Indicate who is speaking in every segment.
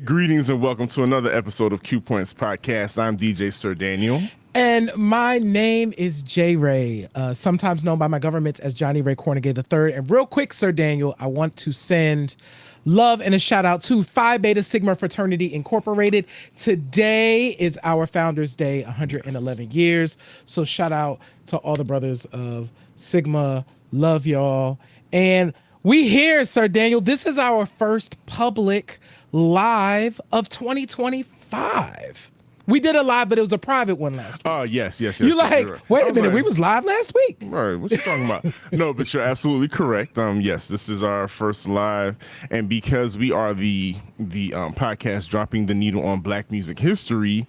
Speaker 1: Greetings and welcome to another episode of Q Points Podcast. I'm DJ Sir Daniel.
Speaker 2: And my name is J. Ray, sometimes known by my government as Johnny Ray Cornegay III. And real quick, Sir Daniel, I want to send love and a shout out to Phi Beta Sigma Fraternity Incorporated. Today is our Founders Day, 111 years. So shout out to all the brothers of Sigma. Love y'all. And we here, Sir Daniel. This is our first public live of 2025. We did a live, but it was a private one last week.
Speaker 1: Oh, yes.
Speaker 2: You're like,
Speaker 1: right.
Speaker 2: wait a minute, we was live last week?
Speaker 1: Right, what you talking about? No, but you're absolutely correct. Yes, this is our first live, and because we are the podcast dropping the needle on Black music history,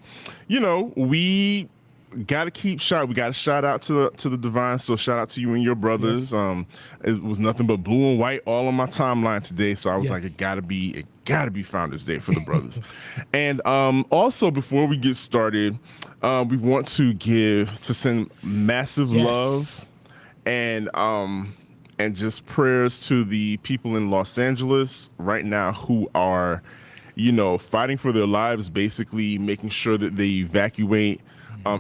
Speaker 1: we got to keep shot. We got to shout out to the divine. So shout out to you and your brothers. Yes. It was nothing but blue and white all on my timeline today. So I was like, it gotta be Founders Day for the brothers. And also before we get started, we want to send massive love and just prayers to the people in Los Angeles right now who are, fighting for their lives, basically making sure that they evacuate.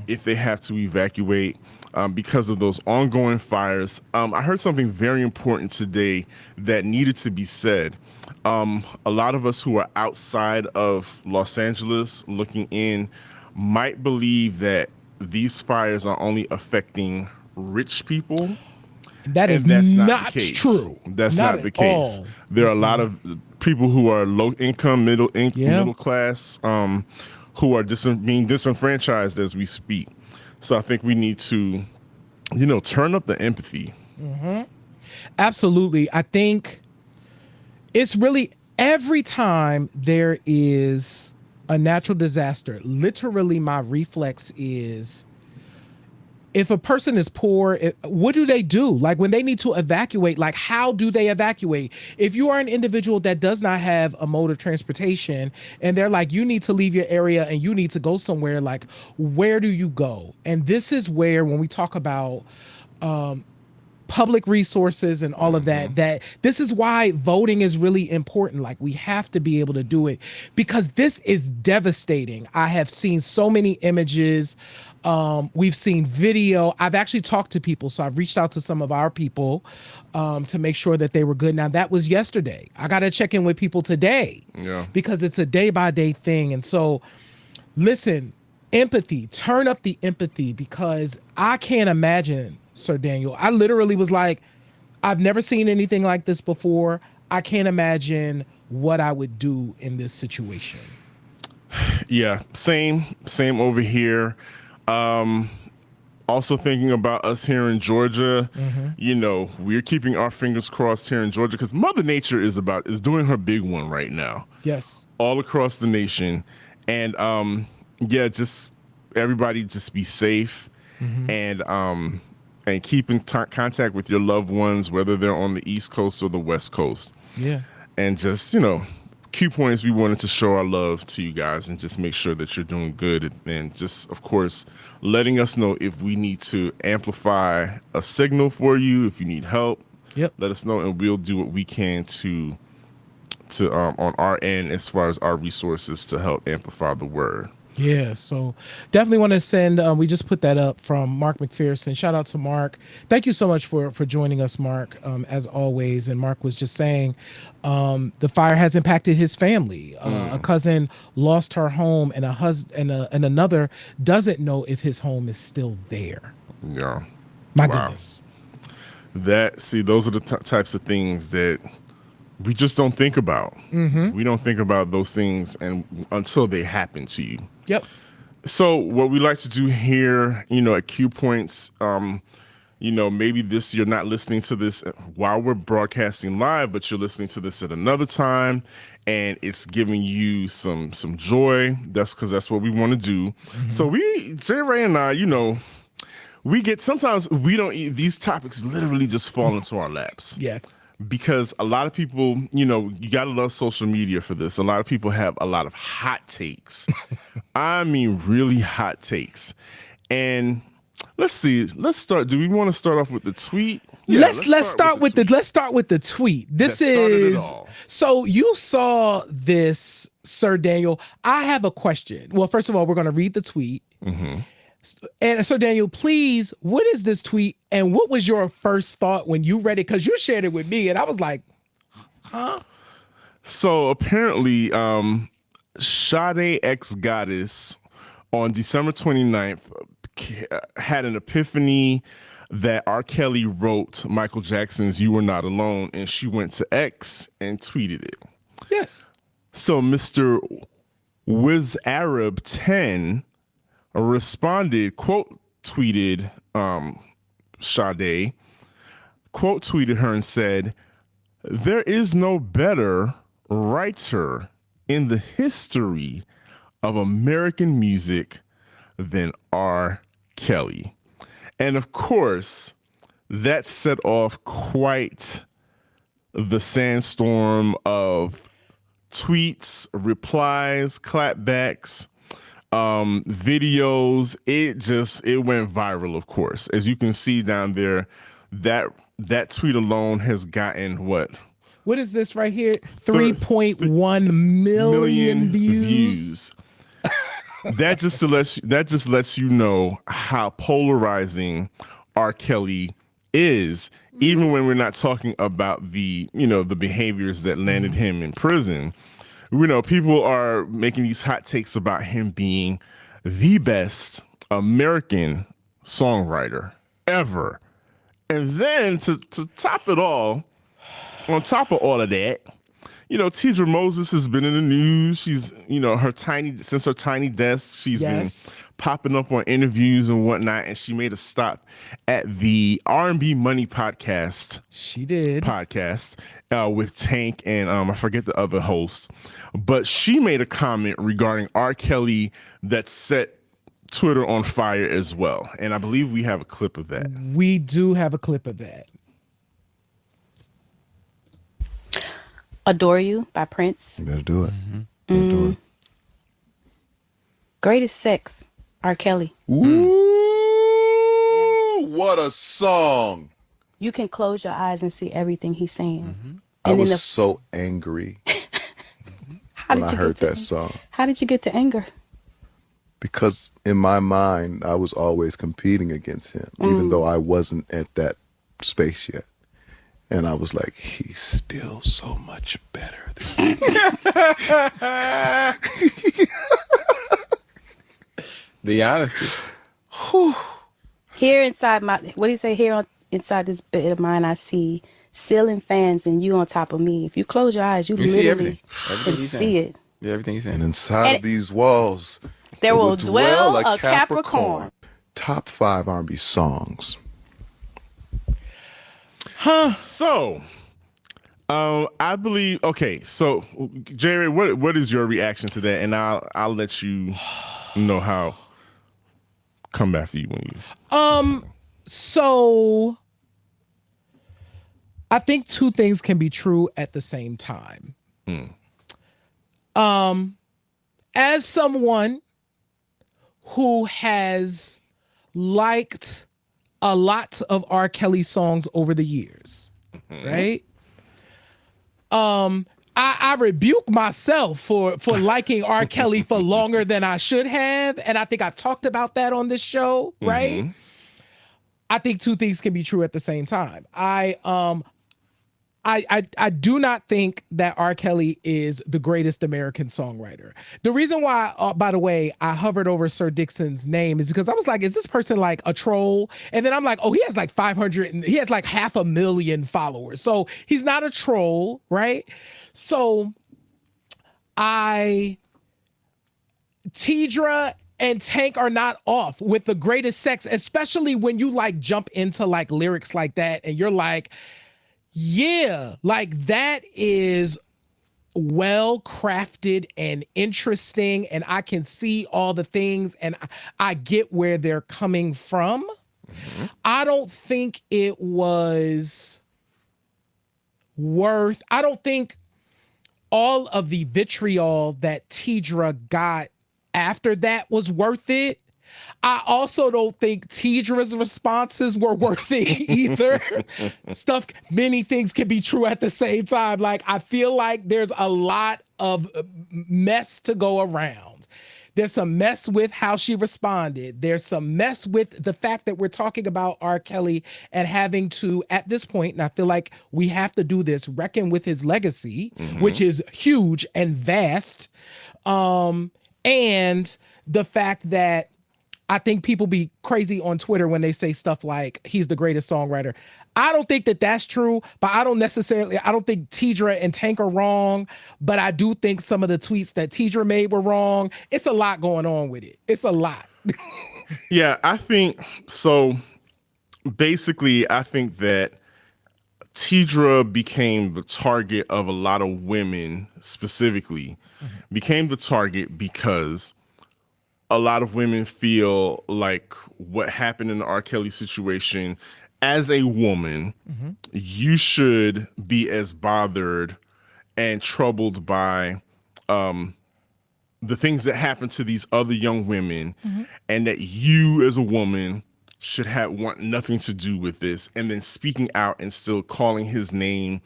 Speaker 1: If they have to evacuate because of those ongoing fires. I heard something very important today that needed to be said. A lot of us who are outside of Los Angeles looking in might believe that these fires are only affecting rich people.
Speaker 2: That's not true.
Speaker 1: That's not the case. There are a lot of people who are low income, middle class, who are being disenfranchised as we speak. So I think we need to, turn up the empathy.
Speaker 2: Mm-hmm. Absolutely. I think it's really every time there is a natural disaster, literally my reflex is, if a person is poor, what do they do? Like when they need to evacuate, like how do they evacuate? If you are an individual that does not have a mode of transportation and they're like, you need to leave your area and you need to go somewhere, like where do you go? And this is where, when we talk about public resources and all of that this is why voting is really important. Like we have to be able to do it because this is devastating. I have seen so many images. We've seen video. I've actually talked to people. So I've reached out to some of our people to make sure that they were good. Now that was yesterday. I got to check in with people today because it's a day by day thing. And so listen, empathy, turn up the empathy because I can't imagine, Sir Daniel. I literally was like, I've never seen anything like this before. I can't imagine what I would do in this situation.
Speaker 1: Yeah, same over here. Also thinking about us here in Georgia, we're keeping our fingers crossed here in Georgia because Mother Nature is doing her big one right now.
Speaker 2: Yes.
Speaker 1: All across the nation. And just everybody just be safe and keep in contact with your loved ones, whether they're on the East Coast or the West Coast.
Speaker 2: Yeah.
Speaker 1: And just, Q Points, we wanted to show our love to you guys and just make sure that you're doing good and just, of course, letting us know if we need to amplify a signal for you, if you need help.
Speaker 2: Yep.
Speaker 1: Let us know and we'll do what we can to on our end as far as our resources to help amplify the word.
Speaker 2: Yeah, so definitely want to send, we just put that up from Mark McPherson. Shout out to Mark. Thank you so much for joining us, Mark, as always. And Mark was just saying the fire has impacted his family. A cousin lost her home and and another doesn't know if his home is still there.
Speaker 1: Yeah.
Speaker 2: My goodness.
Speaker 1: Those are the types of things that we just don't think about. We don't think about those things until they happen to you.
Speaker 2: Yep.
Speaker 1: So what we like to do here, at Q Points, maybe you're not listening to this while we're broadcasting live, but you're listening to this at another time and it's giving you some joy. That's because that's what we want to do. So J. Ray and I, sometimes these topics literally just fall into our laps.
Speaker 2: Yes.
Speaker 1: Because a lot of people, you got to love social media for this. A lot of people have a lot of hot takes. I mean, really hot takes. And let's see. Let's start. Do we want to start off with the tweet?
Speaker 2: Yeah, let's start with the tweet. This is so you saw this Sir Daniel, I have a question. Well, first of all, we're going to read the tweet. And Sir Daniel, please, what is this tweet? And what was your first thought when you read it? Because you shared it with me, and I was like, huh?
Speaker 1: So apparently, Sade X Goddess on December 29th had an epiphany that R. Kelly wrote Michael Jackson's You Were Not Alone, and she went to X and tweeted it.
Speaker 2: Yes.
Speaker 1: So Mr. Wiz Arab 10 responded, quote tweeted Sade, quote tweeted her and said, "There is no better writer in the history of American music than R. Kelly." And of course, that set off quite the sandstorm of tweets, replies, clapbacks, videos. It went viral, of course. As you can see down there, that tweet alone has gotten what?
Speaker 2: What is this right here? 3.1 million views.
Speaker 1: That just lets you know how polarizing R. Kelly is, even when we're not talking about the behaviors that landed him in prison. People are making these hot takes about him being the best American songwriter ever. And then to top it all, on top of all of that, Tidra Moses has been in the news. She's, since her tiny desk, she's been popping up on interviews and whatnot. And she made a stop at the R&B Money podcast.
Speaker 2: She did.
Speaker 1: Podcast with Tank and I forget the other host. But she made a comment regarding R. Kelly that set Twitter on fire as well. And I believe we have a clip of that.
Speaker 2: We do have a clip of that.
Speaker 3: Adore You by Prince.
Speaker 4: You better do it. Better do it.
Speaker 3: Greatest Sex, R. Kelly.
Speaker 4: Ooh, what a song.
Speaker 3: You can close your eyes and see everything he's saying.
Speaker 4: I was so angry when I heard that song.
Speaker 3: How did you get to anger?
Speaker 4: Because in my mind, I was always competing against him, even though I wasn't at that space yet. And I was like, he's still so much better than me.
Speaker 5: The honesty.
Speaker 3: Here inside what do you say? Inside this bit of mine, I see ceiling fans and you on top of me. If you close your eyes, you
Speaker 5: see
Speaker 3: literally
Speaker 5: everything.
Speaker 3: can see it.
Speaker 5: Yeah, everything he's saying.
Speaker 4: And inside of these walls,
Speaker 3: there will dwell a Capricorn.
Speaker 4: Top 5 R&B songs.
Speaker 1: So, I believe. Okay, so Jerry, what is your reaction to that? And I'll let you know how. Come after you when you.
Speaker 2: So I think two things can be true at the same time. As someone who has liked a lot of R. Kelly songs over the years, right? I rebuke myself for liking R. Kelly for longer than I should have. And I think I've talked about that on this show, right? I think two things can be true at the same time. I do not think that R. Kelly is the greatest American songwriter. The reason why, by the way, I hovered over Sir Dixon's name is because I was like, is this person like a troll? And then I'm like, oh, he has like 500, and he has like 500,000 followers. So he's not a troll, right? So Tidra and Tank are not off with the greatest sex, especially when you like jump into like lyrics like that and you're like, yeah, like that is well crafted and interesting, and I can see all the things and I get where they're coming from. I don't think it was I don't think all of the vitriol that Tidra got after that was worth it. I also don't think Tidra's responses were worth it either. Many things can be true at the same time. Like, I feel like there's a lot of mess to go around. There's some mess with how she responded. There's some mess with the fact that we're talking about R. Kelly and having to, at this point, and I feel like we have to do this, reckon with his legacy, which is huge and vast. And the fact that I think people be crazy on Twitter when they say stuff like he's the greatest songwriter. I don't think that that's true, but I don't think Tidra and Tank are wrong, but I do think some of the tweets that Tidra made were wrong. It's a lot going on with it. It's a lot.
Speaker 1: Yeah, I think so. Basically, I think that Tidra became the target of a lot of women specifically, became the target because a lot of women feel like what happened in the R. Kelly situation, as a woman, you should be as bothered and troubled by the things that happen to these other young women, and that you as a woman should want nothing to do with this. And then speaking out and still calling his name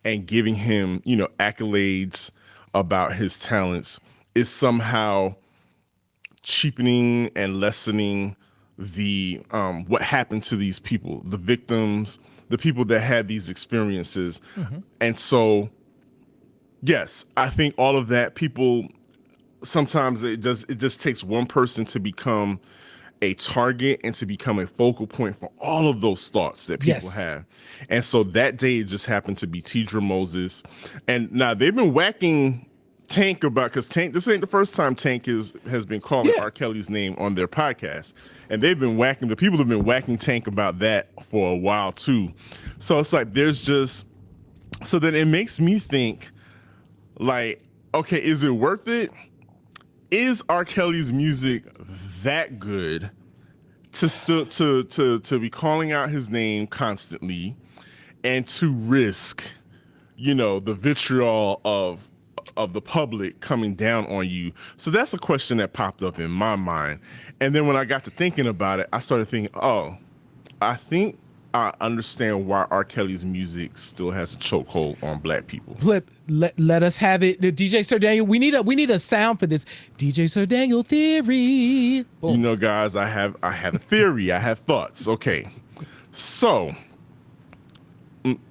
Speaker 1: and giving him, accolades about his talents is somehow cheapening and lessening the what happened to these people, the victims, the people that had these experiences. And so, yes, I think all of that, people, sometimes it just takes one person to become a target and to become a focal point for all of those thoughts that people have. And so that day it just happened to be Tidra Moses. And now they've been whacking Tank about, because Tank, this ain't the first time Tank has been calling R. Kelly's name on their podcast. And they've been whacking, the people have been whacking Tank about that for a while too. So it's like, so then it makes me think, like, okay, is it worth it? Is R. Kelly's music that good to be calling out his name constantly and to risk, the vitriol of the public coming down on you? So that's a question that popped up in my mind. And then when I got to thinking about it, I started thinking, oh, I think I understand why R. Kelly's music still has a chokehold on Black people.
Speaker 2: Let us have it. The DJ Sir Daniel, we need a sound for this. DJ Sir Daniel theory. Boom.
Speaker 1: Guys, I have a theory. I have thoughts. Okay. So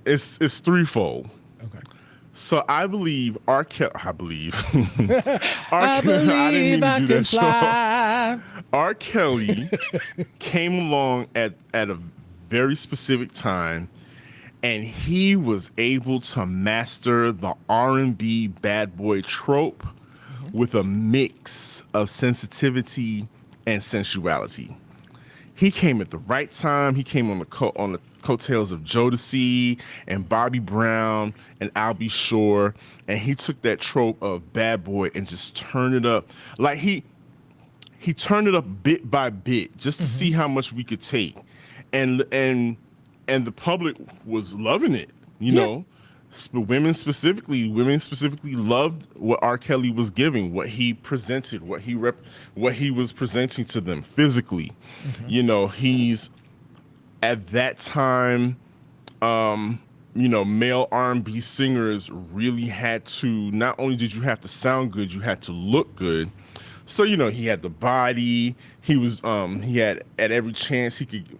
Speaker 1: it's threefold.
Speaker 2: Okay.
Speaker 1: So I believe R. Kelly. I believe
Speaker 2: I didn't mean to do that
Speaker 1: show. R. Kelly came along at a very specific time, and he was able to master the R&B bad boy trope with a mix of sensitivity and sensuality. He came at the right time. He came on the coattails of Jodeci and Bobby Brown and I'll Be Sure, and he took that trope of bad boy and just turned it up. Like he turned it up bit by bit just to see how much we could take. And the public was loving it, you know. Women specifically loved what R. Kelly was giving, what he presented, what he was presenting to them physically. He's at that time, male R&B singers really had to, not only did you have to sound good, you had to look good. So, he had the body, he had at every chance he could,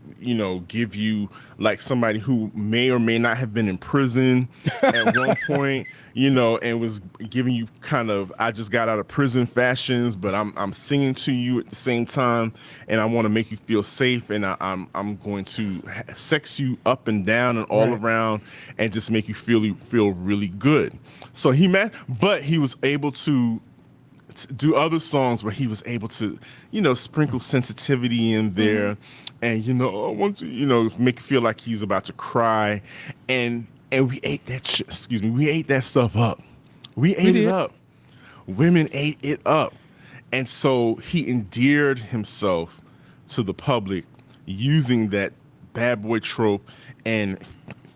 Speaker 1: give you like somebody who may or may not have been in prison at one point, and was giving you kind of, I just got out of prison fashions, but I'm singing to you at the same time, and I want to make you feel safe, and I'm going to sex you up and down and all around and just make you feel really good. So but he was able to do other songs where he was able to, sprinkle sensitivity in there, and I want to, make you feel like he's about to cry, and we ate that. We ate that stuff up. We ate it up. Women ate it up, and so he endeared himself to the public using that bad boy trope and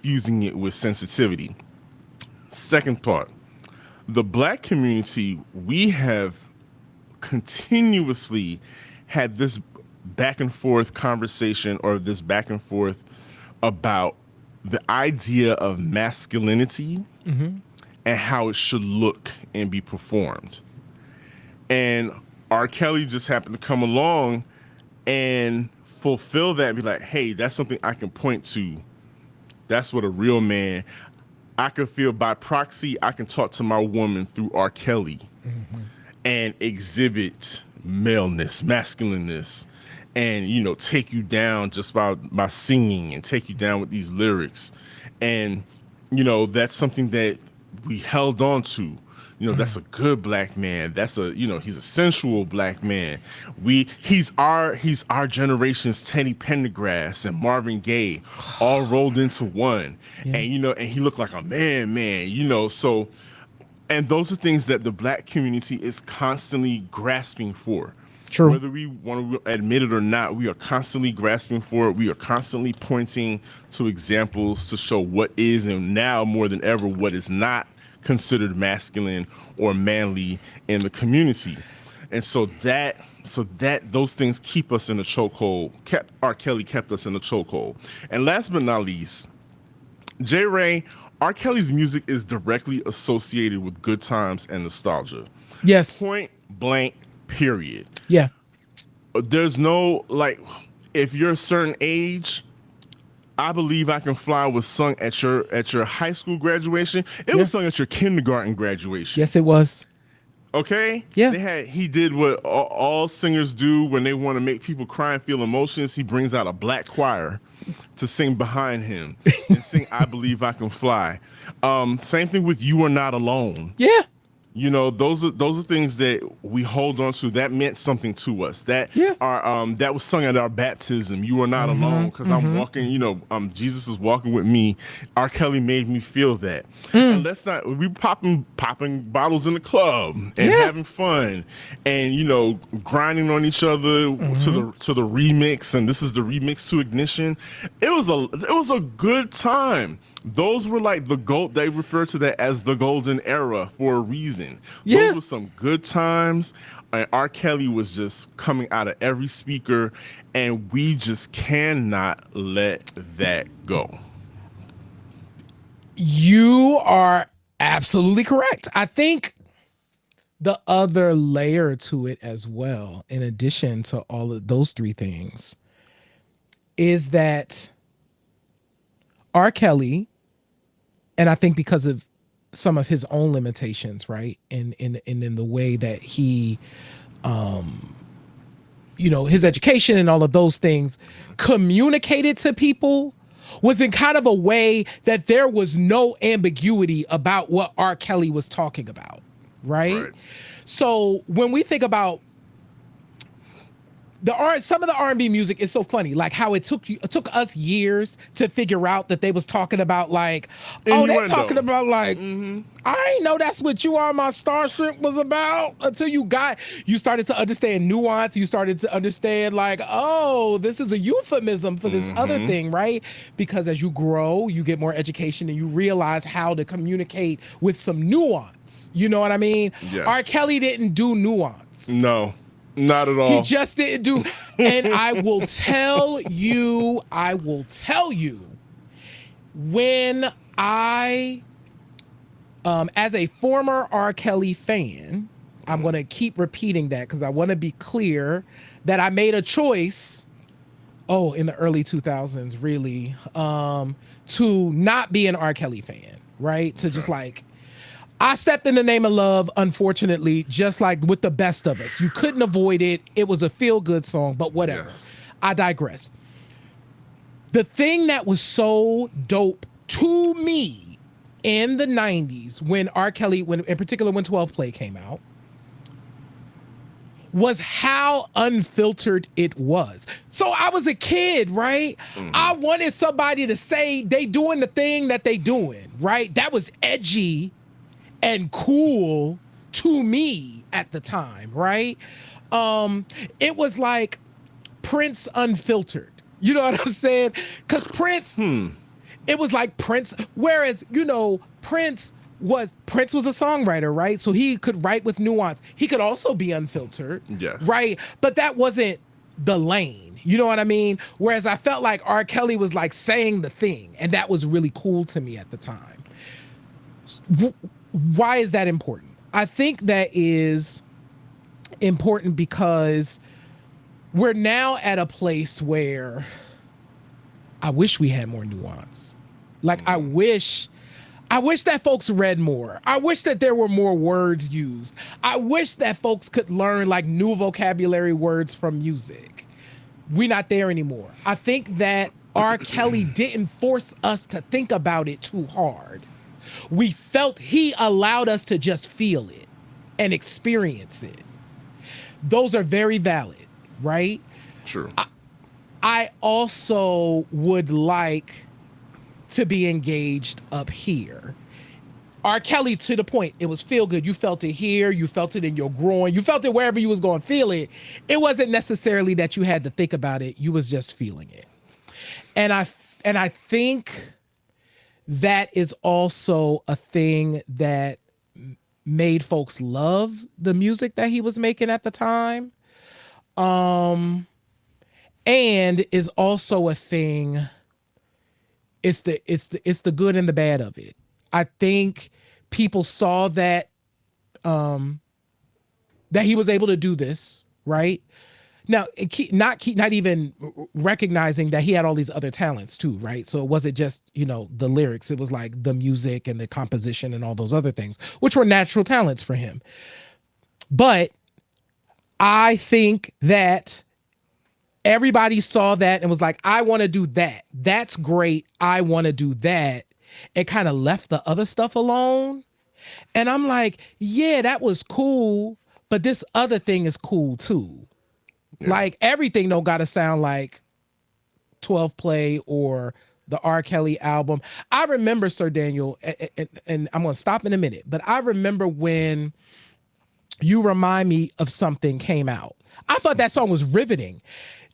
Speaker 1: fusing it with sensitivity. Second part. The Black community, we have continuously had this back and forth conversation, or this back and forth about the idea of masculinity and how it should look and be performed. And R. Kelly just happened to come along and fulfill that and be like, hey, that's something I can point to. That's what a real man, I can feel by proxy, I can talk to my woman through R. Kelly and exhibit maleness, masculineness, and, you know, take you down just by singing and take you down with these lyrics. And, you know, that's something that we held on to. You know, that's a good black man. That's a, you know, he's a sensual black man. He's our generation's Teddy Pendergrass and Marvin Gaye all rolled into one. Yeah. And, you know, and he looked like a man, you know, so, and those are things that the black community is constantly grasping for.
Speaker 2: True.
Speaker 1: Whether we want to admit it or not, we are constantly grasping for it. We are constantly pointing to examples to show what is, and now more than ever, what is not considered masculine or manly in the community. And so that those things keep us in a chokehold. R. Kelly kept us in a chokehold. And last but not least, J. Ray, R. Kelly's music is directly associated with good times and nostalgia.
Speaker 2: Yes.
Speaker 1: Point blank, period.
Speaker 2: Yeah.
Speaker 1: There's no, like, if you're a certain age, I Believe I Can Fly was sung at your high school graduation. It was sung at your kindergarten graduation.
Speaker 2: Yes, it was.
Speaker 1: Okay?
Speaker 2: Yeah.
Speaker 1: He did what all singers do when they want to make people cry and feel emotions. He brings out a black choir to sing behind him and sing I Believe I Can Fly. Same thing with You Are Not Alone.
Speaker 2: Yeah.
Speaker 1: You know, those are things that we hold on to. That meant something to us. That that was sung at our baptism. You are not alone, because I'm walking. You know, Jesus is walking with me. R. Kelly made me feel that. And we popping bottles in the club and having fun, and, you know, grinding on each other to the remix. And this is the remix to Ignition. It was a good time. Those were like the gold. They refer to that as the golden era for a reason.
Speaker 2: Yeah.
Speaker 1: Those were some good times. And R. Kelly was just coming out of every speaker, and we just cannot let that go.
Speaker 2: You are absolutely correct. I think the other layer to it as well, in addition to all of those three things, is that R. Kelly, and I think because of some of his own limitations, right? In the way that he, you know, his education and all of those things communicated to people was in kind of a way that there was no ambiguity about what R. Kelly was talking about, right? So when we think about some of the R&B music is so funny, like how it took us years to figure out that they was talking about, like, they're talking about, like, I ain't know that's what You Are My Starship was about, until you started to understand nuance. You started to understand, like, oh, this is a euphemism for this other thing, right? Because as you grow, you get more education and you realize how to communicate with some nuance. You know what I mean?
Speaker 1: Yes.
Speaker 2: R. Kelly didn't do nuance.
Speaker 1: No. Not at all.
Speaker 2: He just didn't do. And I will tell you, when I, as a former R. Kelly fan, I'm going to keep repeating that because I want to be clear that I made a choice, in the early 2000s, really, to not be an R. Kelly fan, right? To just like, I stepped in the name of love, unfortunately, just like with the best of us. You couldn't avoid it. It was a feel-good song, but whatever. Yes. I digress. The thing that was so dope to me in the 90s when R. Kelly, in particular when 12 Play came out, was how unfiltered it was. So I was a kid, right? I wanted somebody to say they doing the thing that they doing, right? That was edgy and cool to me at the time, right? It was like Prince unfiltered. You know what I'm saying? Because Prince, it was like Prince, whereas, you know, Prince was a songwriter, right? So he could write with nuance. He could also be unfiltered,
Speaker 1: yes,
Speaker 2: right? But that wasn't the lane. You know what I mean? Whereas I felt like R. Kelly was like saying the thing, and that was really cool to me at the time. Why is that important? I think that is important because we're now at a place where I wish we had more nuance. Like I wish that folks read more. I wish that there were more words used. I wish that folks could learn like new vocabulary words from music. We're not there anymore. I think that R. Kelly didn't force us to think about it too hard. We felt he allowed us to just feel it and experience it. Those are very valid, right?
Speaker 1: Sure.
Speaker 2: I also would like to be engaged up here. R. Kelly, to the point, it was feel good. You felt it here, you felt it in your groin, you felt it wherever you was going to feel it. It wasn't necessarily that you had to think about it, you was just feeling it. And I think that is also a thing that made folks love the music that he was making at the time. And is also a thing. It's the good and the bad of it. I think people saw that that he was able to do this, right? Now, not even recognizing that he had all these other talents too, right? So it wasn't just, the lyrics. It was like the music and the composition and all those other things, which were natural talents for him. But I think that everybody saw that and was like, I want to do that. That's great. I want to do that. It kind of left the other stuff alone. And I'm like, yeah, that was cool, but this other thing is cool too. Yeah. Like everything don't gotta sound like 12 Play or the R. Kelly album. I remember, Sir Daniel, and I'm gonna stop in a minute, but I remember when You Remind Me of Something came out. I thought that song was riveting.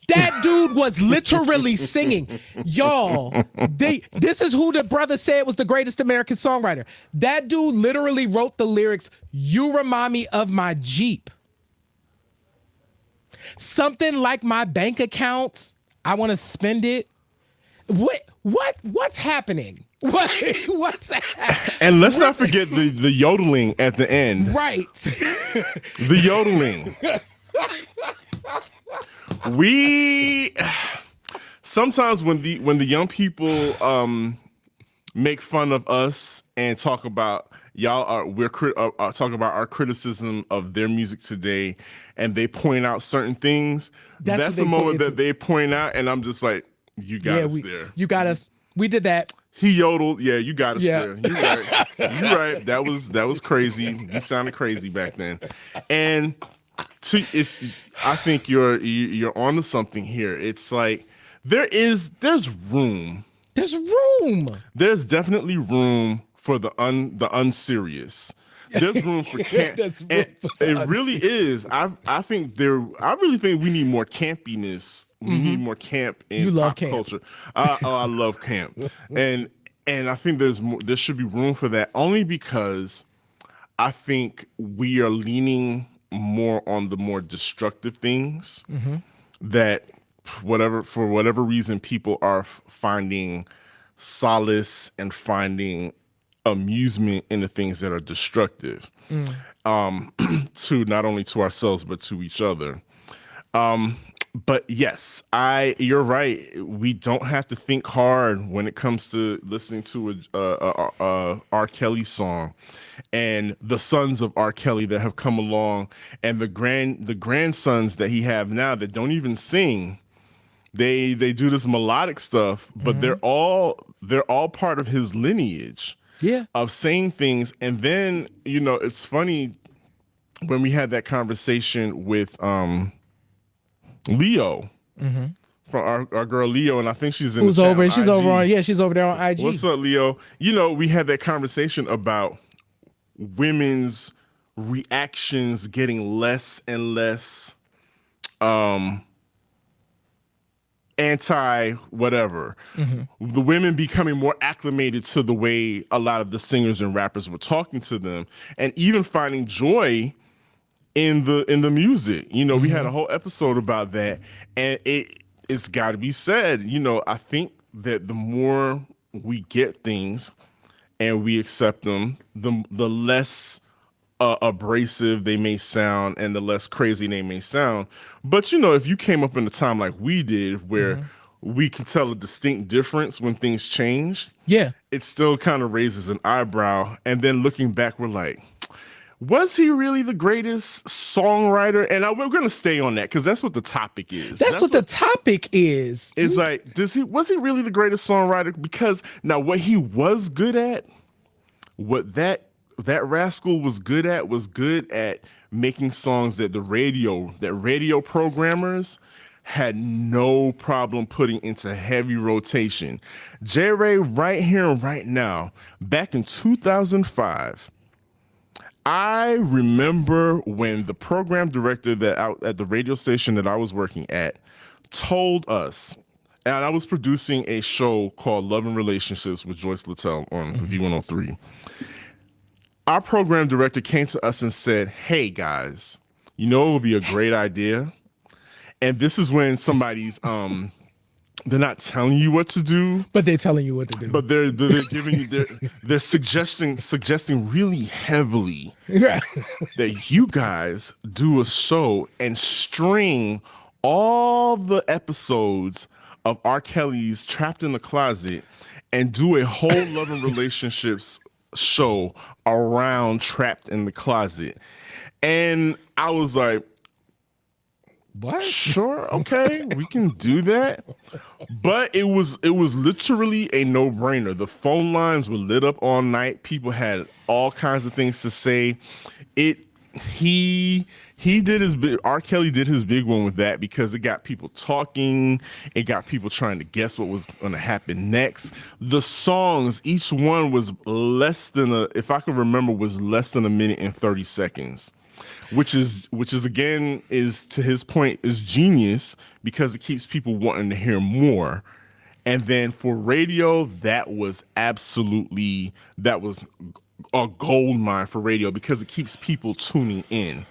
Speaker 2: That dude was literally singing. Y'all, this is who the brother said was the greatest American songwriter. That dude literally wrote the lyrics, "You remind me of my Jeep. Something like my bank accounts. I want to spend it." What's happening? What's happening?
Speaker 1: And let's not forget the yodeling at the end.
Speaker 2: Right.
Speaker 1: The yodeling. We sometimes when the young people make fun of us and talk about we're talking about our criticism of their music today, and they point out certain things. That's the moment that they point out, and I'm just like, you got us there.
Speaker 2: You got us. We did that.
Speaker 1: He yodeled. Yeah, you got us there. You're right. You're right. That was crazy. You sounded crazy back then, and. I think you're onto something here. It's like there's room.
Speaker 2: There's room.
Speaker 1: There's definitely room for the unserious. There's room for camp. It really is. I really think we need more campiness. We need more camp in pop culture. I love camp, and I think there should be room for that. Only because I think we are leaning more on the more destructive things that for whatever reason people are finding solace and finding amusement in the things that are destructive to not only to ourselves but to each other. But yes, you're right. We don't have to think hard when it comes to listening to a R. Kelly song, and the sons of R. Kelly that have come along, and the grandsons that he have now that don't even sing. They do this melodic stuff, but they're all part of his lineage. Yeah, of saying things. And then it's funny when we had that conversation with Leo, from our girl Leo, and I think she's in. She's over
Speaker 2: there on IG.
Speaker 1: What's up, Leo? We had that conversation about women's reactions getting less and less anti whatever. The women becoming more acclimated to the way a lot of the singers and rappers were talking to them, and even finding joy in the music. You know, we had a whole episode about that, and it's got to be said. You know, I think that the more we get things and we accept them, the less abrasive they may sound and the less crazy they may sound. But you know, if you came up in a time like we did, where we can tell a distinct difference when things change,
Speaker 2: Yeah.
Speaker 1: it still kind of raises an eyebrow. And then looking back, we're like, was he really the greatest songwriter? And we're going to stay on that because that's what the topic is.
Speaker 2: That's what the topic is.
Speaker 1: It's like, was he really the greatest songwriter? Because now what he was good at, what that rascal was good at making songs that radio programmers had no problem putting into heavy rotation. J. Ray, right here and right now, back in 2005, I remember when the program director at the radio station that I was working at told us, and I was producing a show called Love and Relationships with Joyce Littell on V103. Our program director came to us and said, hey guys, you know it would be a great idea? And this is when somebody's they're not telling you what to do,
Speaker 2: But they're telling you what to do.
Speaker 1: but they're giving you they're suggesting really heavily
Speaker 2: Yeah.
Speaker 1: that you guys do a show and string all the episodes of R. Kelly's Trapped in the Closet and do a whole Love and Relationships show around Trapped in the Closet. And I was like,
Speaker 2: What?
Speaker 1: sure, okay, we can do that. But it was literally a no-brainer. The phone lines were lit up all night. People had all kinds of things to say. He did his big, R. Kelly did his big one with that because it got people talking. It got people trying to guess what was going to happen next. The songs, each one was if I can remember, was less than a minute and 30 seconds. Which is again, is to his point, is genius because it keeps people wanting to hear more. And then for radio, that was a gold mine for radio because it keeps people tuning in.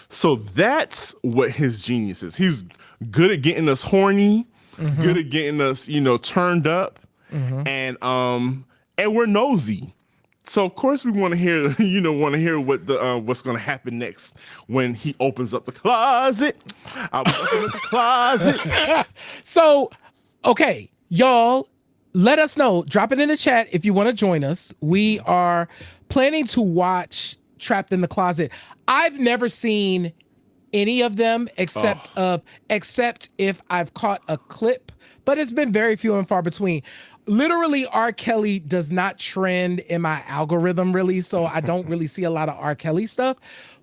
Speaker 1: So that's what his genius is. He's good at getting us horny, good at getting us, turned up, and we're nosy. So of course we want to hear, what what's going to happen next when he opens up the closet. I was opening up the closet.
Speaker 2: So, okay, y'all, let us know. Drop it in the chat if you want to join us. We are planning to watch Trapped in the Closet. I've never seen any of them except if I've caught a clip, but it's been very few and far between. Literally, R. Kelly does not trend in my algorithm really, so I don't really see a lot of R. Kelly stuff.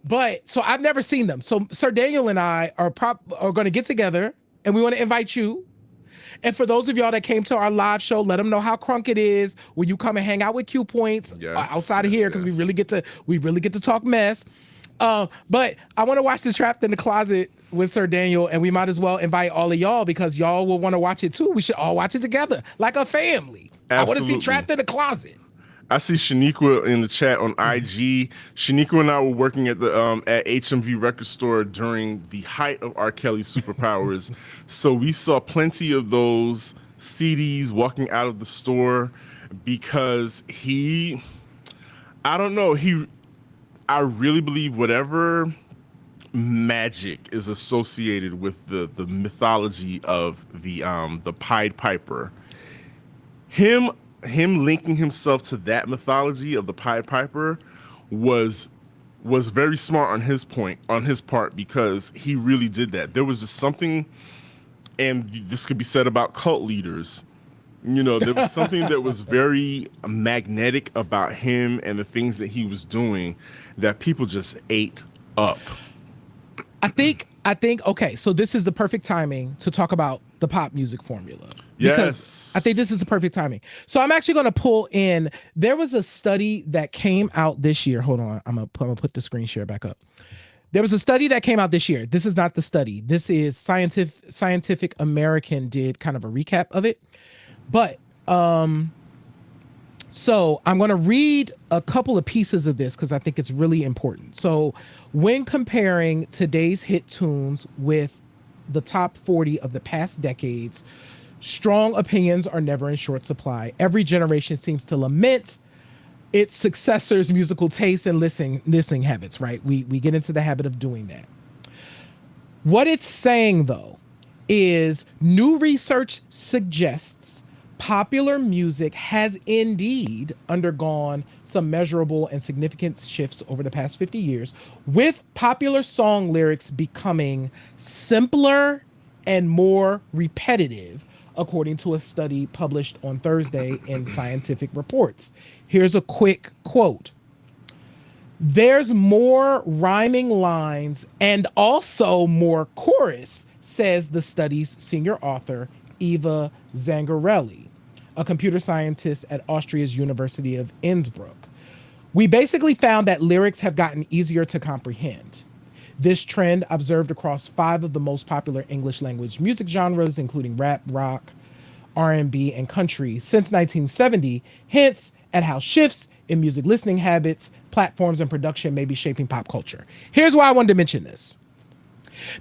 Speaker 2: But so I've never seen them. So Sir Daniel and I are going to get together, and we want to invite you. And for those of y'all that came to our live show, let them know how crunk it is when you come and hang out with Q Points outside of here, because we really get to talk mess. But I want to watch the Trapped in the Closet with Sir Daniel, and we might as well invite all of y'all because y'all will want to watch it too. We should all watch it together like a family.
Speaker 1: Absolutely.
Speaker 2: I want to see Trapped in the Closet.
Speaker 1: I see Shaniqua in the chat on IG. Shaniqua and I were working at the at HMV Record Store during the height of R. Kelly's superpowers. So we saw plenty of those CDs walking out of the store because I really believe whatever magic is associated with the mythology of the Pied Piper, him linking himself to that mythology of the Pied Piper was very smart on his part, because he really did that. There was just something, and this could be said about cult leaders. There was something that was very magnetic about him and the things that he was doing that people just ate up.
Speaker 2: I think, okay, so this is the perfect timing to talk about the pop music formula. Because I think this is the perfect timing. So I'm actually going to pull in, there was a study that came out this year. Hold on, I'm going to put the screen share back up. There was a study that came out this year. This is not the study. This is Scientific American did kind of a recap of it. But So I'm going to read a couple of pieces of this because I think it's really important. So when comparing today's hit tunes with the top 40 of the past decades, strong opinions are never in short supply. Every generation seems to lament its successors' musical tastes and listening habits, right? We get into the habit of doing that. What it's saying, though, is new research suggests popular music has indeed undergone some measurable and significant shifts over the past 50 years, with popular song lyrics becoming simpler and more repetitive, according to a study published on Thursday in Scientific Reports. Here's a quick quote. There's more rhyming lines and also more chorus, says the study's senior author, Eva Zangarelli, a computer scientist at Austria's University of Innsbruck. We basically found that lyrics have gotten easier to comprehend. This trend, observed across 5 of the most popular English language music genres, including rap, rock, R&B, and country, since 1970, hints at how shifts in music listening habits, platforms, and production may be shaping pop culture. Here's why I wanted to mention this.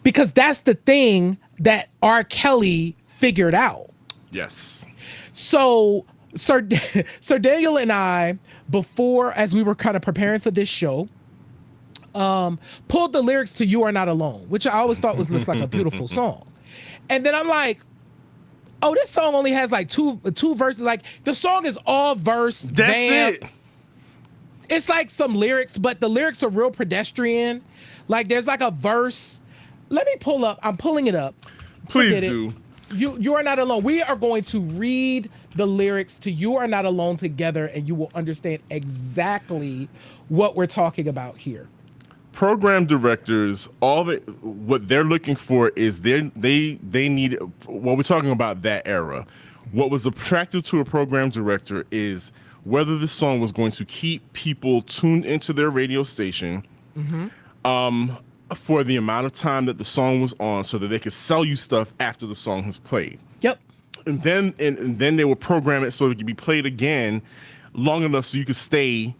Speaker 2: Because that's the thing that R. Kelly figured out.
Speaker 1: Yes.
Speaker 2: So Sir Daniel and I, before, as we were kind of preparing for this show, pulled the lyrics to You Are Not Alone, which I always thought was just like a beautiful song. And then I'm like, oh, this song only has like two verses. Like the song is all verse.
Speaker 1: That's
Speaker 2: vamp.
Speaker 1: it.
Speaker 2: It's like some lyrics, but the lyrics are real pedestrian. Like there's like a verse. Let me pull up. I'm pulling it up.
Speaker 1: Please
Speaker 2: Forget it.
Speaker 1: do.
Speaker 2: You Are Not Alone. We are going to read the lyrics to You Are Not Alone together, and you will understand exactly what we're talking about here.
Speaker 1: Program directors, what they're looking for is they need. Well, we're talking about that era. What was attractive to a program director is whether the song was going to keep people tuned into their radio station for the amount of time that the song was on, so that they could sell you stuff after the song has played.
Speaker 2: Yep.
Speaker 1: And then they would program it so it could be played again long enough so you could stay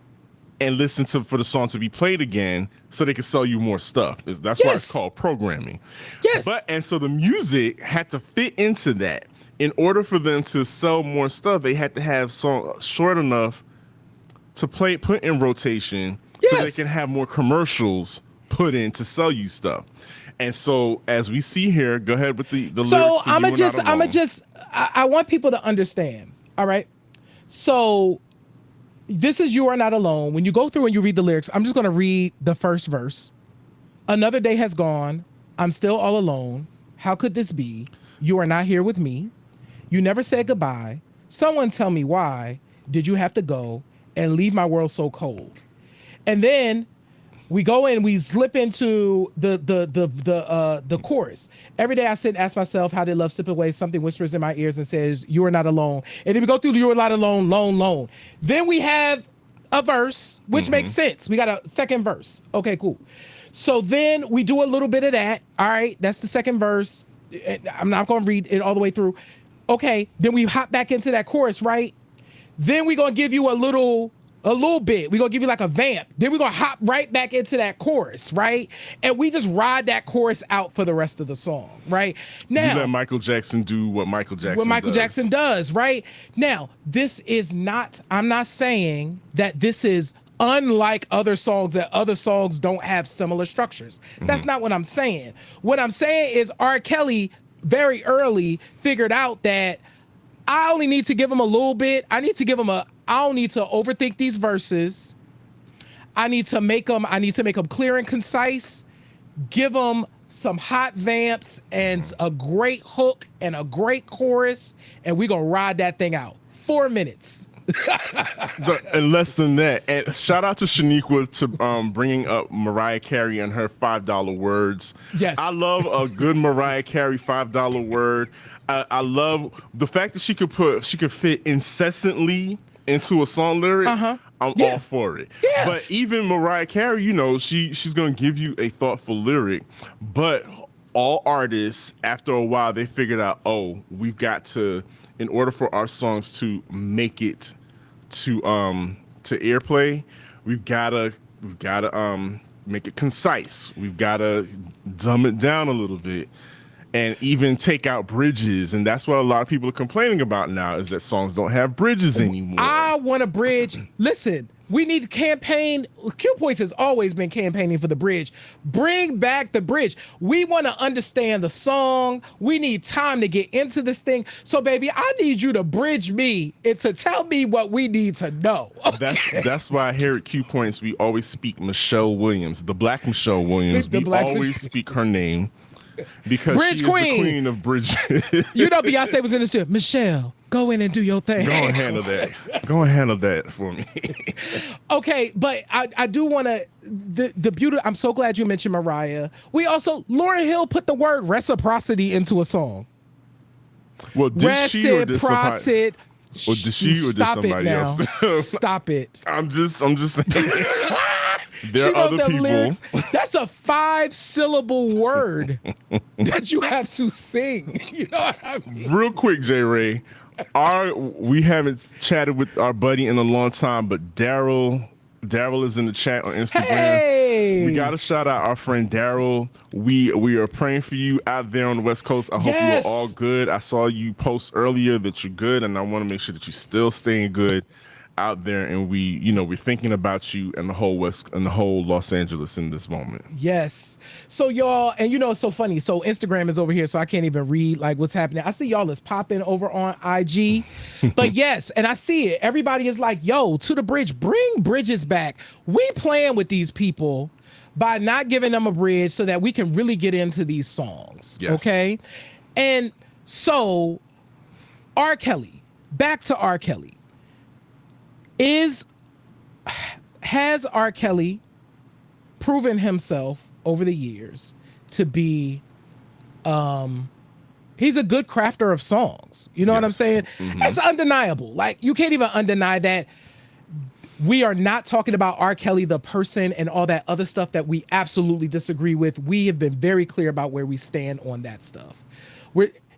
Speaker 1: and listen for the song to be played again so they could sell you more stuff. That's why it's called programming.
Speaker 2: Yes.
Speaker 1: And so the music had to fit into that. In order for them to sell more stuff, they had to have songs short enough to put in rotation so they can have more commercials put in to sell you stuff. And so as we see here, go ahead with the lyrics.
Speaker 2: So I want people to understand. All right. So this is You Are Not Alone. When you go through and you read the lyrics, I'm just going to read the first verse. Another day has gone. I'm still all alone. How could this be? You are not here with me. You never said goodbye. Someone tell me why did you have to go and leave my world so cold? And then we go in, we slip into the chorus. Every day I sit and ask myself, how did love slip away? Something whispers in my ears and says, you are not alone. And then we go through You Are Not Alone, lone. Then we have a verse, which makes sense. We got a second verse. Okay, cool. So then we do a little bit of that. All right, that's the second verse. I'm not going to read it all the way through. Okay, then we hop back into that chorus, right? Then we're going to give you a little bit. We're going to give you like a vamp. Then we're going to hop right back into that chorus, right? And we just ride that chorus out for the rest of the song, right? Now,
Speaker 1: you let Michael Jackson do what Michael Jackson
Speaker 2: does, right? Now, this is not, I'm not saying that this is unlike other songs, that other songs don't have similar structures. That's not what I'm saying. What I'm saying is R. Kelly very early figured out that I only need to give him a little bit. I don't need to overthink these verses. I need to make them clear and concise, give them some hot vamps and a great hook and a great chorus, and we're going to ride that thing out. 4 minutes.
Speaker 1: And less than that. And shout out to Shaniqua to bringing up Mariah Carey and her $5 words.
Speaker 2: Yes.
Speaker 1: I love a good Mariah Carey $5 word. I love the fact that she could fit incessantly into a song lyric. I'm all for it.
Speaker 2: Yeah.
Speaker 1: But even Mariah Carey, she's going to give you a thoughtful lyric. But all artists, after a while, they figured out, we've got to, in order for our songs to make it to airplay, we've gotta make it concise. We've gotta dumb it down a little bit. And even take out bridges. And that's what a lot of people are complaining about now, is that songs don't have bridges anymore.
Speaker 2: I want a bridge. Listen, we need to campaign. Q Points has always been campaigning for the bridge. Bring back the bridge. We want to understand the song. We need time to get into this thing. So, baby, I need you to bridge me and to tell me what we need to know. Okay?
Speaker 1: That's why here at Q Points, we always speak Michelle Williams, the Black Michelle Williams. We always speak her name. Because
Speaker 2: Bridge
Speaker 1: she
Speaker 2: Queen.
Speaker 1: is the queen of bridges.
Speaker 2: You know Beyonce was in the studio. Michelle, go in and do your thing.
Speaker 1: Go and handle that. Go and handle that for me.
Speaker 2: Okay, but I do want to, the beauty, I'm so glad you mentioned Mariah. We also, Lauryn Hill put the word reciprocity into a song.
Speaker 1: Well, did she or did somebody? Or did she or did
Speaker 2: Stop it
Speaker 1: somebody
Speaker 2: now.
Speaker 1: else?
Speaker 2: Stop it.
Speaker 1: I'm just saying. There
Speaker 2: She
Speaker 1: are
Speaker 2: wrote
Speaker 1: other
Speaker 2: them
Speaker 1: people.
Speaker 2: lyrics. That's a 5-syllable word that you have to sing. You know what I mean?
Speaker 1: Real quick, J. Ray, we haven't chatted with our buddy in a long time, but Daryl is in the chat on Instagram.
Speaker 2: Hey!
Speaker 1: We got to shout out our friend Daryl. We are praying for you out there on the West Coast. I hope you are all good. I saw you post earlier that you're good, and I want to make sure that you're still staying good out there, and we're thinking about you and the whole Los Angeles in this moment.
Speaker 2: Yes. So y'all, and it's so funny. So Instagram is over here, so I can't even read like what's happening. I see y'all is popping over on IG. But yes, and I see it. Everybody is like, yo, to the bridge, bring bridges back. We playing with these people by not giving them a bridge so that we can really get into these songs.
Speaker 1: Yes.
Speaker 2: Okay. And so R. Kelly, back to R. Kelly. Has R. Kelly proven himself over the years to be he's a good crafter of songs. You know what I'm saying?
Speaker 1: Mm-hmm.
Speaker 2: That's undeniable. Like, you can't even undeny that. We are not talking about R. Kelly, the person, and all that other stuff that we absolutely disagree with. We have been very clear about where we stand on that stuff.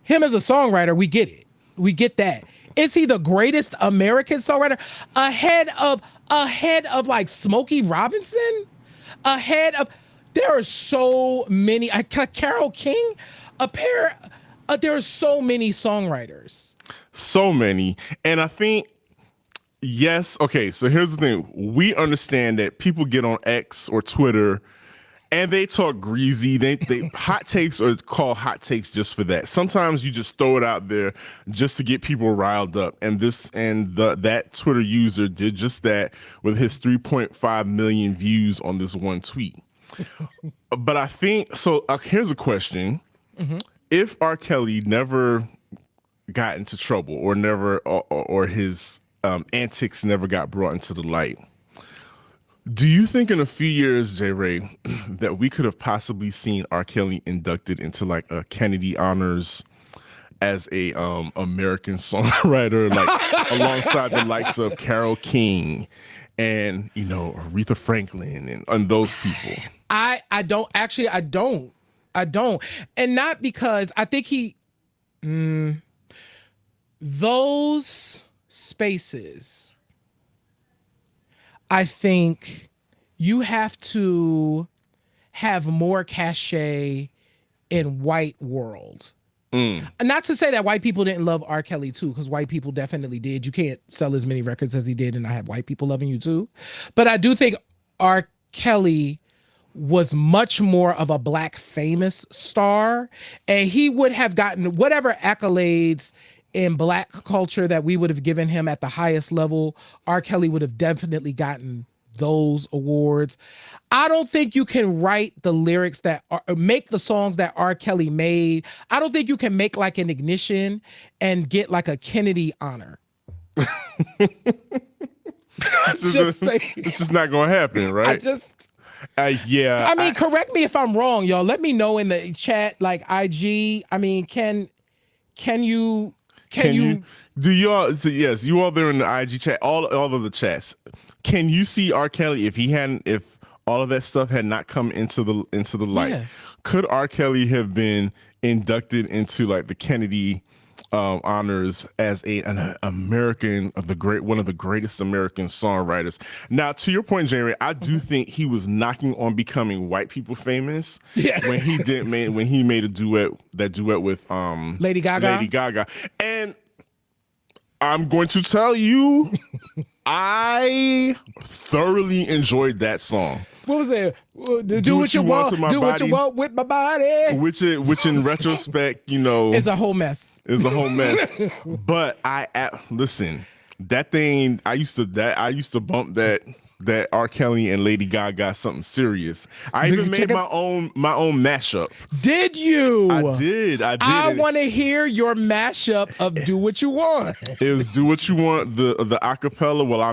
Speaker 2: Him as a songwriter, we get it. We get that. Is he the greatest American songwriter? Ahead of like Smokey Robinson? There are so many. Carole King? There are so many songwriters.
Speaker 1: So many. And I think, yes, okay, so here's the thing. We understand that people get on X or Twitter and they talk greasy. They hot takes are called hot takes just for that. Sometimes you just throw it out there just to get people riled up. And that Twitter user did just that with his 3.5 million views on this one tweet. But I think so. Here's a question: if R. Kelly never got into trouble, or his antics never got brought into the light, do you think in a few years, J. Ray, that we could have possibly seen R. Kelly inducted into like a Kennedy Honors as a American songwriter, like alongside the likes of Carole King and Aretha Franklin and those people?
Speaker 2: I don't, and not because I think those spaces, I think you have to have more cachet in white world. Not to say that white people didn't love R. Kelly too, because white people definitely did. You can't sell as many records as he did and not have white people loving you too. But I do think R. Kelly was much more of a Black famous star, and he would have gotten whatever accolades in Black culture that we would have given him at the highest level. R. Kelly would have definitely gotten those awards. I don't think you can write the lyrics make the songs that R. Kelly made. I don't think you can make like an Ignition and get like a Kennedy honor.
Speaker 1: It's just not going to happen, right? Yeah.
Speaker 2: I mean, correct me if I'm wrong, y'all. Let me know in the chat, like IG. I mean, can you
Speaker 1: do y'all? So yes, you all there in the IG chat, all of the chats. Can you see R. Kelly if all of that stuff had not come into the light?
Speaker 2: Yeah.
Speaker 1: Could R. Kelly have been inducted into like the Kennedy honors as an American of one of the greatest American songwriters. Now, to your point, Jerry, I do think he was knocking on becoming white people famous.
Speaker 2: Yeah.
Speaker 1: When he made a duet with
Speaker 2: Lady Gaga.
Speaker 1: Lady Gaga, and I'm going to tell you, I thoroughly enjoyed that song.
Speaker 2: What was it? Do what you want. Do what you want with my body.
Speaker 1: Which in retrospect,
Speaker 2: It's a whole mess.
Speaker 1: It's a whole mess. But listen, that thing, I used to bump that R. Kelly and Lady Gaga something serious. I even made my own mashup.
Speaker 2: Did you?
Speaker 1: I did.
Speaker 2: I want to hear your mashup of "Do What You Want."
Speaker 1: It was "Do What You Want," the acapella. Well, I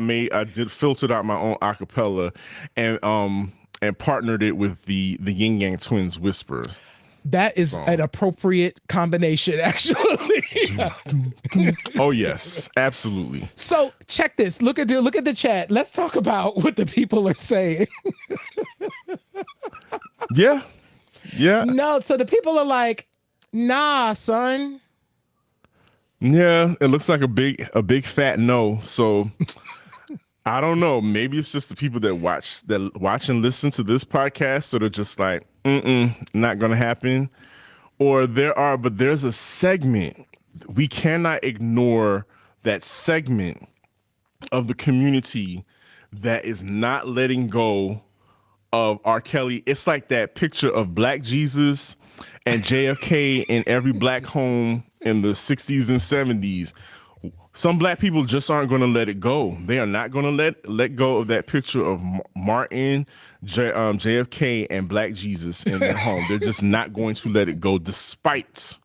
Speaker 1: filtered out my own acapella and partnered it with the Yin Yang Twins "Whisper."
Speaker 2: That is an appropriate combination, actually.
Speaker 1: Oh yes, absolutely.
Speaker 2: So check this. Look at the chat. Let's talk about what the people are saying.
Speaker 1: Yeah.
Speaker 2: No, so the people are like, nah, son.
Speaker 1: Yeah, it looks like a big fat no. So I don't know. Maybe it's just the people that watch and listen to this podcast that are just like, not gonna happen. Or there's a segment. We cannot ignore that segment of the community that is not letting go of R. Kelly. It's like that picture of Black Jesus and JFK in every black home in the 60s and 70s. Some black people just aren't going to let it go. They are not going to let go of that picture of Martin, JFK, and Black Jesus in their home. They're just not going to let it go, despite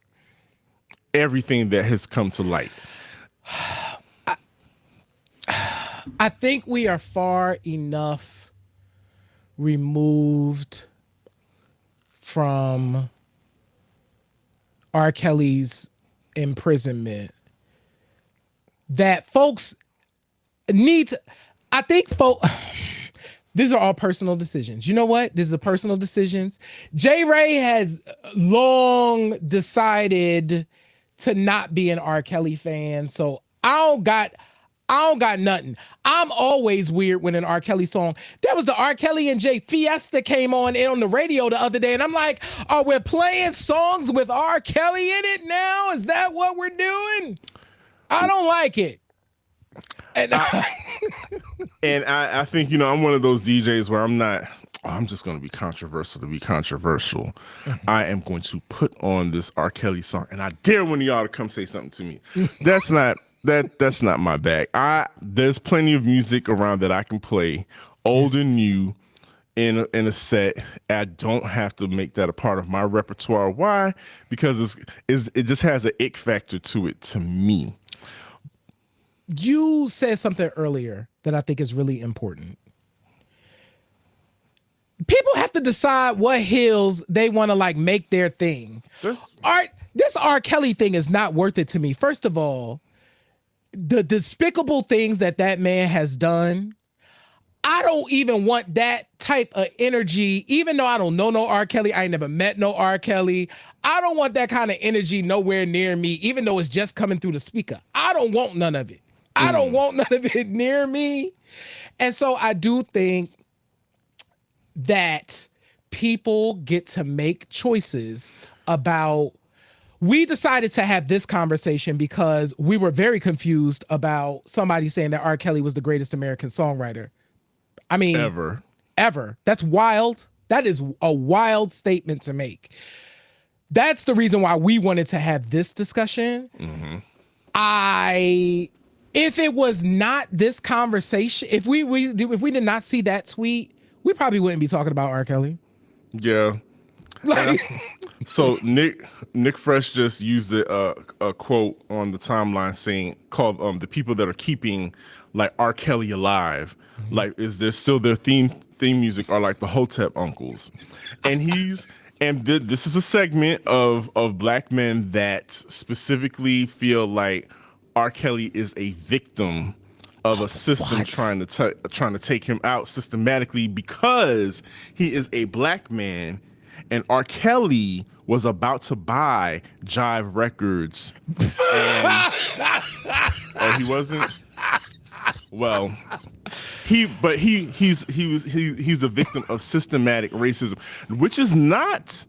Speaker 1: everything that has come to light.
Speaker 2: I think we are far enough removed from R. Kelly's imprisonment that folks need to, I think these are all personal decisions. You know what? This is a personal decisions. J. Ray has long decided to not be an R. Kelly fan. So I don't got nothing. I'm always weird when an R. Kelly song. That was the R. Kelly and Jay Fiesta came on the radio the other day, and I'm like, are we playing songs with R. Kelly in it now? Is that what we're doing? I don't like it. And
Speaker 1: I think, I'm one of those DJs where I'm just going to be controversial to be controversial. Mm-hmm. I am going to put on this R. Kelly song, and I dare one of y'all to come say something to me. That's not my bag. There's plenty of music around that I can play, old and new, in a set. I don't have to make that a part of my repertoire. Why? Because it just has an ick factor to it to me.
Speaker 2: You said something earlier that I think is really important. People have to decide what hills they want to make their thing. This R. Kelly thing is not worth it to me. First of all, the despicable things that man has done, I don't even want that type of energy, even though I don't know no R. Kelly. I ain't never met no R. Kelly. I don't want that kind of energy nowhere near me, even though it's just coming through the speaker. I don't want none of it. I don't want none of it near me. And so I do think that people get to make choices about. We decided to have this conversation because we were very confused about somebody saying that R. Kelly was the greatest American songwriter. I mean, ever. That's wild. That is a wild statement to make. That's the reason why we wanted to have this discussion. Mm-hmm. If it was not this conversation, if we did not see that tweet, we probably wouldn't be talking about R. Kelly.
Speaker 1: Yeah. So Nick Fresh just used a quote on the timeline saying, called the people that are keeping R. Kelly alive, is there still their theme music are like the Hotep uncles, and this is a segment of black men that specifically feel like R. Kelly is a victim of a system trying to take him out systematically because he is a black man and R. Kelly was about to buy Jive Records. And, oh, he wasn't? Well, he's a victim of systematic racism, which is not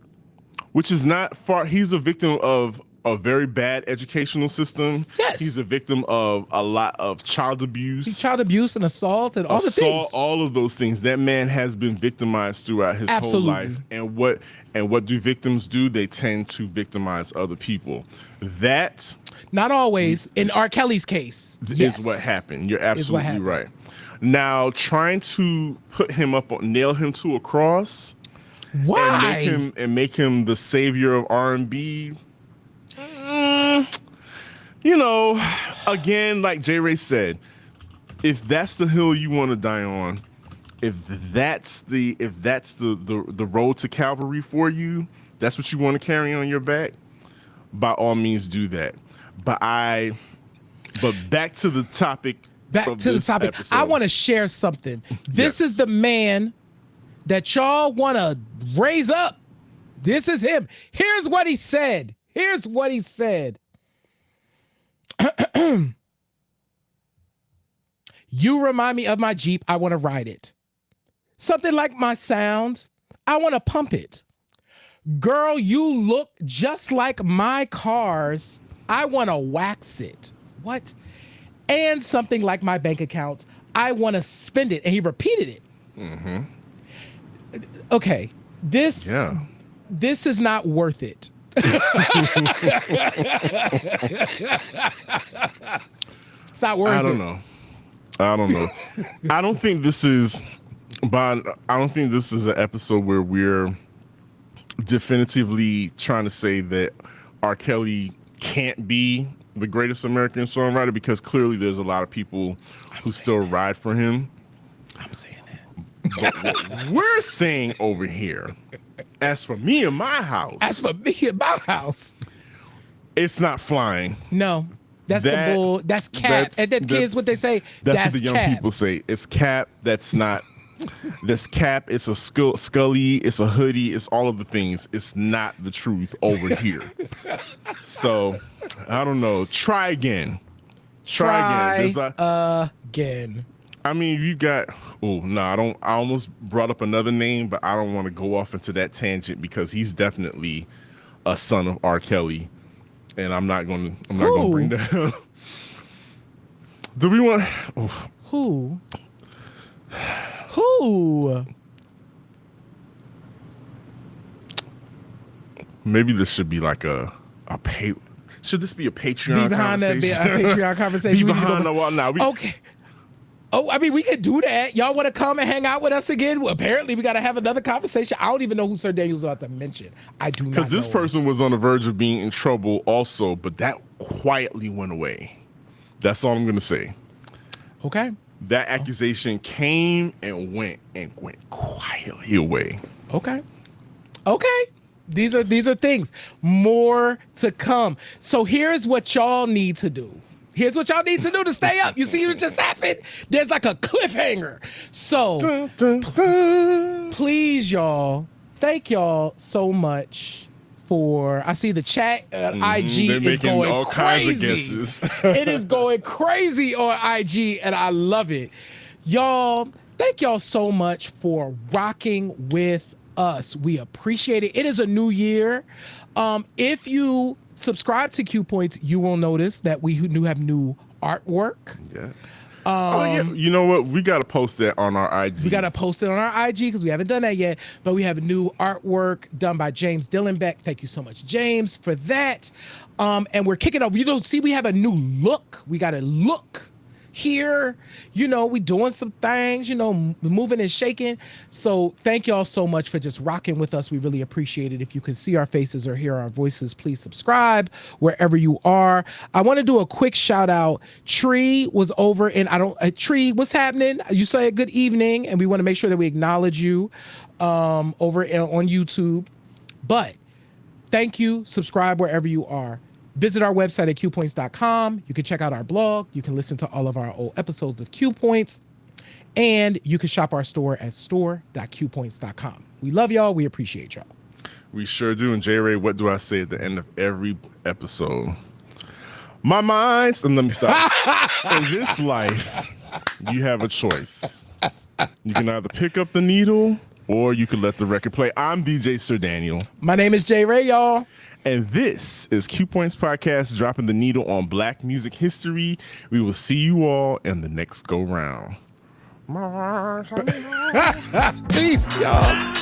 Speaker 1: far. He's a victim of a very bad educational system.
Speaker 2: Yes.
Speaker 1: He's a victim of a lot of child abuse.
Speaker 2: Child abuse and assault and all the things.
Speaker 1: All of those things. That man has been victimized throughout his whole life. And what do victims do? They tend to victimize other people. That
Speaker 2: not always. In R. Kelly's case,
Speaker 1: is what happened. You're absolutely right. Now, trying to put him up, nail him to a cross,
Speaker 2: why,
Speaker 1: and make him the savior of R&B. You know, again, like J. Ray said, if that's the hill you want to die on, if that's the road to Calvary for you, that's what you want to carry on your back, by all means do that. But back to the topic.
Speaker 2: Episode. I want to share something. This is the man that y'all want to raise up. This is him. Here's what he said. You remind me of my Jeep. I want to ride it. Something like my sound. I want to pump it. Girl, you look just like my cars. I want to wax it. What? And something like my bank account. I want to spend it. And he repeated it. Mm-hmm. Okay. This is not worth it. It's not worth it.
Speaker 1: I don't know. I don't think this is an episode where we're definitively trying to say that R. Kelly can't be the greatest American songwriter, because clearly there's a lot of people who still ride for him.
Speaker 2: I'm saying that.
Speaker 1: But what we're saying over here, as for me and my house, it's not flying.
Speaker 2: No, that's cap. And then kids, what they say,
Speaker 1: that's what the young people say. It's cap. That's not. That's cap. It's a scully. It's a hoodie. It's all of the things. It's not the truth over here. So I don't know. Try again.
Speaker 2: Try again.
Speaker 1: I mean, you got. Oh no, I don't. I almost brought up another name, but I don't want to go off into that tangent because he's definitely a son of R. Kelly, and I'm not going to bring that up. Do we want? Oh.
Speaker 2: Who?
Speaker 1: Maybe this should be like a pay. Should this be a Patreon conversation?
Speaker 2: Be a Patreon conversation.
Speaker 1: Be behind the wall now.
Speaker 2: Okay. Oh, I mean, we can do that. Y'all want to come and hang out with us again? Well, apparently, we got to have another conversation. I don't even know who Sir Daniel's about to mention. I do not know.
Speaker 1: Because this person was on the verge of being in trouble also, but that quietly went away. That's all I'm going to say.
Speaker 2: Okay.
Speaker 1: That accusation came and went quietly away.
Speaker 2: Okay. These are things. More to come. So here's what y'all need to do. Here's what y'all need to do to stay up. You see what just happened? There's like a cliffhanger. So please, y'all, thank y'all so much for. I see the chat on IG is going all crazy. Kinds of guesses. It is going crazy on IG, and I love it. Y'all, thank y'all so much for rocking with us. We appreciate it. It is a new year. If you subscribe to Q Points, you will notice that we have new artwork.
Speaker 1: Yeah. You know what? We got to post that on our IG.
Speaker 2: We got to post it on our IG because we haven't done that yet. But we have new artwork done by James Dillenbeck. Thank you so much, James, for that. And we're kicking off. We have a new look. We got a look here. We doing some things, moving and shaking. So thank y'all so much for just rocking with us. We really appreciate it. If you can see our faces or hear our voices, please subscribe wherever you are. I want to do a quick shout out. Tree was over and Tree, what's happening? You say good evening, and we want to make sure that we acknowledge you over on YouTube. But thank you. Subscribe wherever you are. Visit our website at qpoints.com. You can check out our blog. You can listen to all of our old episodes of Q Points. And you can shop our store at store.qpoints.com. We love y'all. We appreciate y'all.
Speaker 1: We sure do. And J. Ray, what do I say at the end of every episode? My mind's, and let me stop. In this life, you have a choice. You can either pick up the needle or you can let the record play. I'm DJ Sir Daniel.
Speaker 2: My name is J. Ray, y'all.
Speaker 1: And this is Q Points Podcast, dropping the needle on Black music history. We will see you all in the next go round.
Speaker 2: Peace, y'all.